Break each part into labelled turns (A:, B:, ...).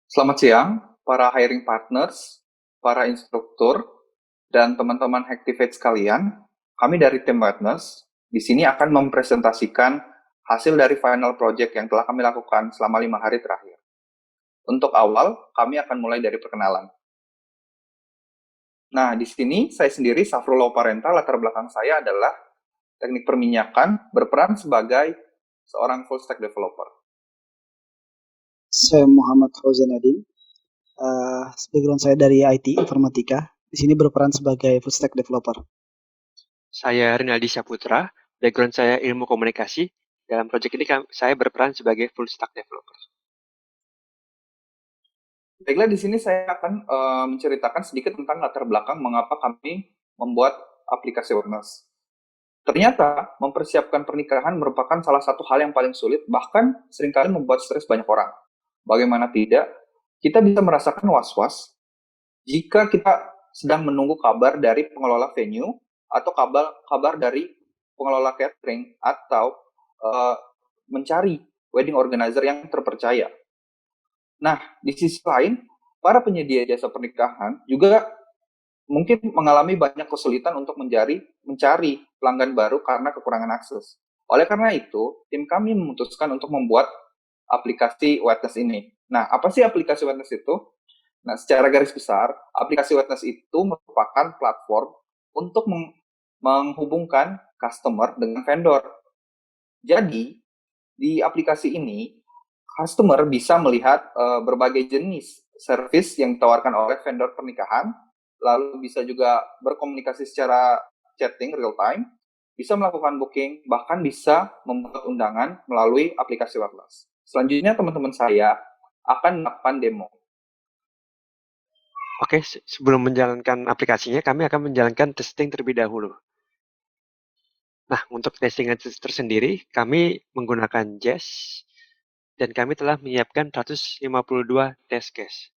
A: Selamat siang, para hiring partners, para instruktur, dan teman-teman Hacktivate sekalian. Kami dari tim Witness di sini akan mempresentasikan hasil dari final project yang telah kami lakukan selama 5 hari terakhir. Untuk awal, kami akan mulai dari perkenalan. Nah, di sini saya sendiri, Safrul Parenta, latar belakang saya adalah teknik perminyakan, berperan sebagai seorang full stack developer.
B: Saya Muhammad Fauzan Adin. Background saya dari IT Informatika. Di sini berperan sebagai full stack developer.
C: Saya Rinaldi Saputra, background saya ilmu komunikasi. Dalam proyek ini saya berperan sebagai full stack developer.
A: Baiklah, di sini saya akan menceritakan sedikit tentang latar belakang mengapa kami membuat aplikasi Witness. Ternyata, mempersiapkan pernikahan merupakan salah satu hal yang paling sulit, bahkan seringkali membuat stres banyak orang. Bagaimana tidak, kita bisa merasakan was-was jika kita sedang menunggu kabar dari pengelola venue atau kabar dari pengelola catering atau mencari wedding organizer yang terpercaya. Nah, di sisi lain, para penyedia jasa pernikahan juga mungkin mengalami banyak kesulitan untuk mencari pelanggan baru karena kekurangan akses. Oleh karena itu, tim kami memutuskan untuk membuat aplikasi Witness ini. Nah, apa sih aplikasi Witness itu? Nah, secara garis besar, aplikasi Witness itu merupakan platform untuk menghubungkan customer dengan vendor. Jadi, di aplikasi ini, customer bisa melihat berbagai jenis service yang ditawarkan oleh vendor pernikahan, lalu bisa juga berkomunikasi secara chatting real time, bisa melakukan booking, bahkan bisa membuat undangan melalui aplikasi Witness. Selanjutnya teman-teman saya akan melakukan demo.
C: Oke, sebelum menjalankan aplikasinya, kami akan menjalankan testing terlebih dahulu. Nah, untuk testing tersendiri, kami menggunakan Jest, dan kami telah menyiapkan 152 test case.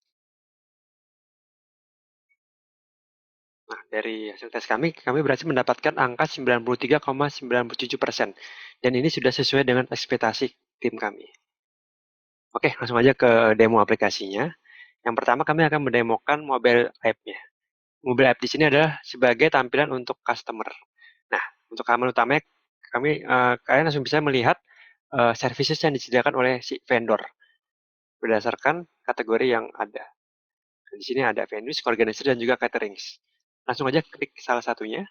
C: Nah, dari hasil tes kami berhasil mendapatkan angka 93,97%. Dan ini sudah sesuai dengan ekspektasi tim kami. Oke, langsung aja ke demo aplikasinya. Yang pertama kami akan mendemokan mobile app-nya. Mobile app di sini adalah sebagai tampilan untuk customer. Nah, untuk halaman utamanya kalian langsung bisa melihat services yang disediakan oleh si vendor berdasarkan kategori yang ada. Di sini ada venues, organizer, dan juga caterings. Langsung aja klik salah satunya.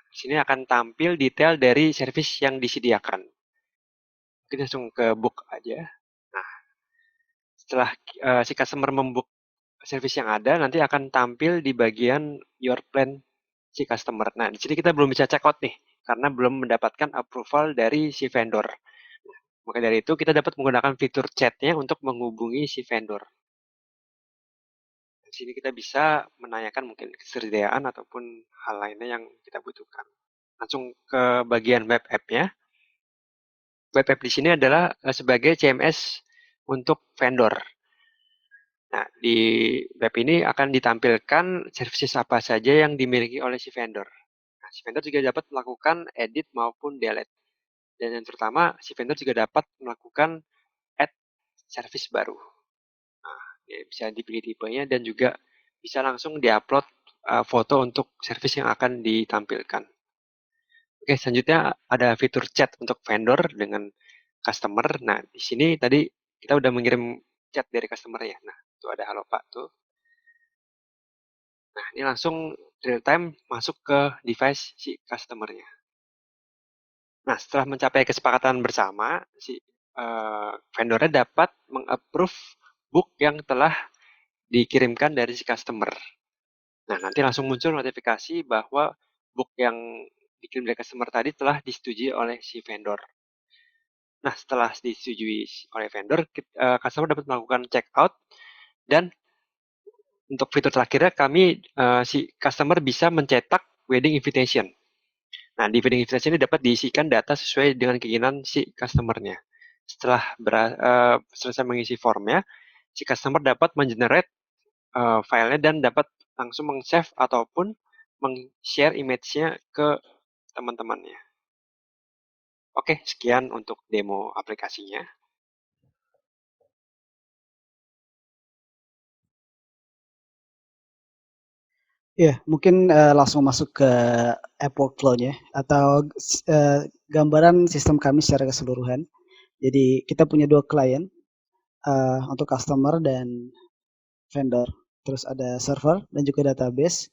C: Di sini akan tampil detail dari service yang disediakan. Kita langsung ke book aja. Nah, setelah si customer membook service yang ada, nanti akan tampil di bagian your plan si customer. Nah, di sini kita belum bisa check out nih, karena belum mendapatkan approval dari si vendor. Maka dari itu, kita dapat menggunakan fitur chatnya untuk menghubungi si vendor. Di sini kita bisa menanyakan mungkin kesediaan ataupun hal lainnya yang kita butuhkan. Langsung ke bagian web app-nya. Web app di sini adalah sebagai CMS untuk vendor. Nah, di web ini akan ditampilkan services apa saja yang dimiliki oleh si vendor. Nah, si vendor juga dapat melakukan edit maupun delete. Dan yang terutama, si vendor juga dapat melakukan add service baru. Nah, ya bisa dipilih tipenya dan juga bisa langsung diupload foto untuk service yang akan ditampilkan. Oke, selanjutnya ada fitur chat untuk vendor dengan customer. Nah, di sini tadi kita udah mengirim chat dari customer ya. Nah, itu ada halo Pak tuh. Nah, ini langsung real time masuk ke device si customer-nya. Nah, setelah mencapai kesepakatan bersama, si vendornya dapat mengapprove book yang telah dikirimkan dari si customer. Nah, nanti langsung muncul notifikasi bahwa book yang dikirim dari customer tadi telah disetujui oleh si vendor. Nah, setelah disetujui oleh vendor, customer dapat melakukan check out dan untuk fitur terakhirnya si customer bisa mencetak wedding invitation. Nah, di wedding invitation ini dapat diisikan data sesuai dengan keinginan si customer-nya. Setelah selesai mengisi formnya, si customer dapat mengenerate filenya dan dapat langsung meng-save ataupun meng-share image-nya ke teman-temannya. Oke, sekian untuk demo aplikasinya.
B: Ya, mungkin langsung masuk ke app workflow-nya atau gambaran sistem kami secara keseluruhan. Jadi kita punya 2 klien untuk customer dan vendor. Terus ada server dan juga database.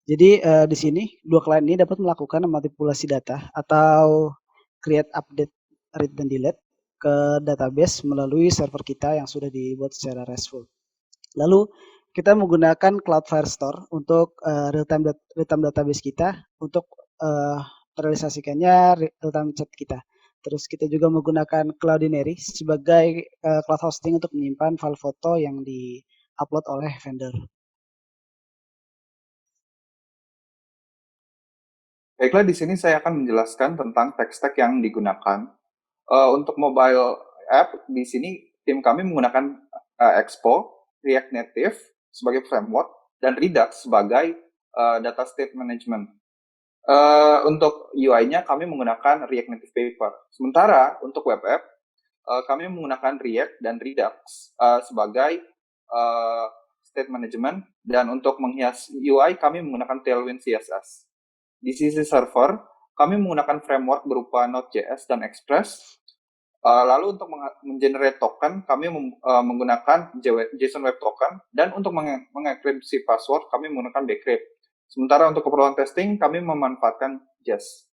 B: Jadi di sini 2 klien ini dapat melakukan manipulasi data atau create, update, read dan delete ke database melalui server kita yang sudah dibuat secara RESTful. Lalu kita menggunakan Cloudflare Store untuk real-time database kita untuk merealisasikannya real-time chat kita. Terus kita juga menggunakan Cloudinary sebagai cloud hosting untuk menyimpan file foto yang di-upload oleh vendor.
A: Baiklah, di sini saya akan menjelaskan tentang tech stack yang digunakan. Untuk mobile app, di sini tim kami menggunakan Expo, React Native sebagai framework, dan Redux sebagai data state management. Untuk UI-nya kami menggunakan React Native Paper. Sementara untuk web app, kami menggunakan React dan Redux sebagai state management, dan untuk menghias UI kami menggunakan Tailwind CSS. Di sisi server, kami menggunakan framework berupa Node.js dan Express. Lalu untuk mengenerate token, kami menggunakan JSON Web Token, dan untuk mengenkripsi password, kami menggunakan Decrypt. Sementara untuk keperluan testing, kami memanfaatkan Jest.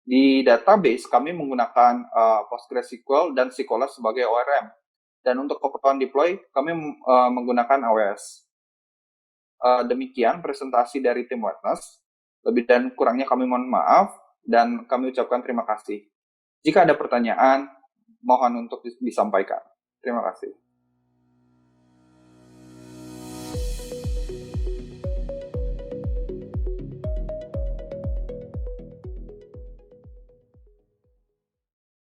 A: Di database, kami menggunakan PostgreSQL dan SQLite sebagai ORM. Dan untuk keperluan deploy, kami menggunakan AWS. Demikian presentasi dari tim Witness. Lebih dan kurangnya kami mohon maaf, dan kami ucapkan terima kasih. Jika ada pertanyaan, mohon untuk disampaikan. Terima kasih.